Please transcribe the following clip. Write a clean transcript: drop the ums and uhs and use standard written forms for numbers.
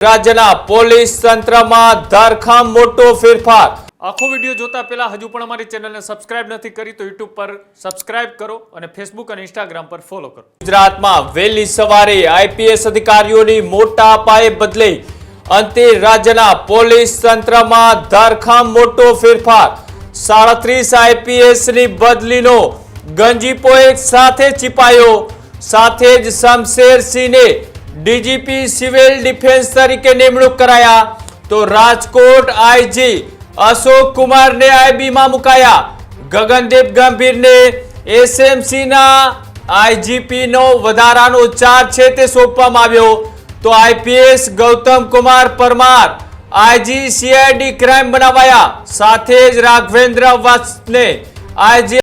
રાજ્યના પોલીસ તંત્રમાં ધરખમ મોટો ફેરફાર। આખો વિડિયો જોતા પહેલા હજુ પણ અમારી ચેનલને સબસ્ક્રાઇબ નથી કરી તો YouTube પર સબસ્ક્રાઇબ કરો અને Facebook અને Instagram પર ફોલો કરો। ગુજરાતમાં વહેલી સવારે આઈપીએસ અધિકારીઓની મોટા પાયે બદલી, અંતે રાજ્યના પોલીસ તંત્રમાં ધરખમ મોટો ફેરફાર। 37 આઈપીએસની બદલીનો ગંજીપો એક સાથે ચીપાયો। સાથે જ શમશેરસિંહને ડીજીપી સિવિલ ડિફેન્સ તરીકે નિમણૂક કરાયા તો રાજકોટ આઈજી અશોક કુમારને આઈબીમાં મુકાયા। ગગનદીપ ગંભીરને એસએમસીના આઈજીપીનો વધારાનો ચાર્જ છે તે સોંપવામાં આવ્યો તો IPS Gautam Kumar Parmar IG CID crime બનાવાયા। સાથે જ રાઘવેન્દ્ર વત્સને આઈજી